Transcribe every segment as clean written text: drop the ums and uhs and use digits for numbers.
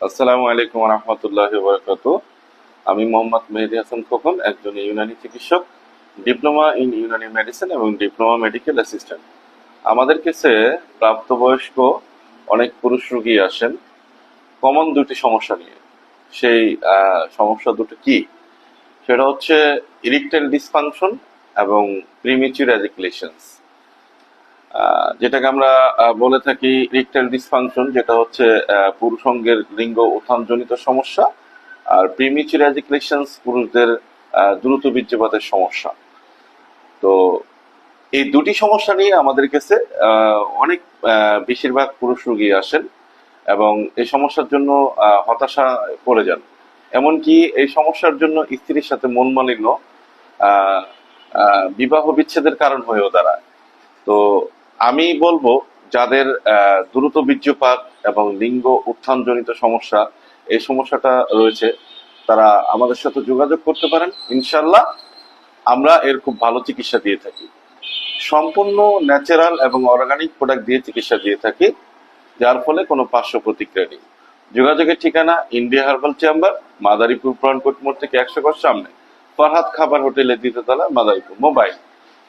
আসসালামু আলাইকুম রহমতুল্লাহ বরকাত। আমি মোহাম্মদ মেহেদী হাসান খোকন, একজন ইউনানি চিকিৎসক, ডিপ্লোমা ইন ইউনানি মেডিসিন এবং ডিপ্লোমা মেডিকেল অ্যাসিস্ট্যান্ট। আমাদের কাছে প্রাপ্তবয়স্ক অনেক পুরুষ রোগী আসেন কমন দুটি সমস্যা নিয়ে। সেই সমস্যা দুটো কি? সেটা হচ্ছে ইরেকটাইল ডিসফাংশন এবং প্রিমেচিউর এজাকুলেশনস। যেটাকে আমরা বলে থাকি ইরেকটাইল ডিসফাংশন, যেটা হচ্ছে পুরুষাঙ্গের লিঙ্গ উত্থানজনিত সমস্যা। আর প্রিমেচিউর এজাকুলেশনস পুরুষদের দ্রুত বীর্যপাতের সমস্যা। তো এই দুটি সমস্যা নিয়ে আমাদের কাছে অনেক বেশিরভাগ পুরুষ রোগী আসেন এবং এই সমস্যার জন্য হতাশা পড়ে যান। এমনকি এই সমস্যার জন্য স্ত্রীর সাথে মন মালিন্য আহ, বিবাহ বিচ্ছেদের কারণ হয়েও দাঁড়ায়। তো আমি বলবো, যাদের দ্রুত বীর্যপাত এবং লিঙ্গ উত্থানজনিত সমস্যা, এই সমস্যাটা রয়েছে, তারা আমাদের সাথে যোগাযোগ করতে পারেন। ইনশাল্লাহ আমরা এর খুব ভালো চিকিৎসা দিয়ে থাকি। সম্পূর্ণ ন্যাচারাল এবং অর্গানিক প্রোডাক্ট দিয়ে চিকিৎসা দিয়ে থাকি, যার ফলে কোনো পার্শ্ব প্রতিক্রিয়া নেই। যোগাযোগের ঠিকানা ইন্ডিয়া হার্বাল চেম্বার, মাদারীপুর পুরানকোট মোড় থেকে 100 গজ সামনে, ফরহাদ খাবার হোটেলের দ্বিতীয় তলা, মাদারীপুর। মোবাইল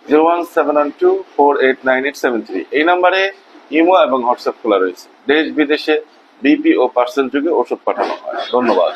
01712489873। এই নাম্বারে ইমো এবং হোয়াটসঅ্যাপ খোলা রয়েছে। দেশ বিদেশে বিপি ও পার্সেল যুগে ওষুধ পাঠানো হয়। ধন্যবাদ।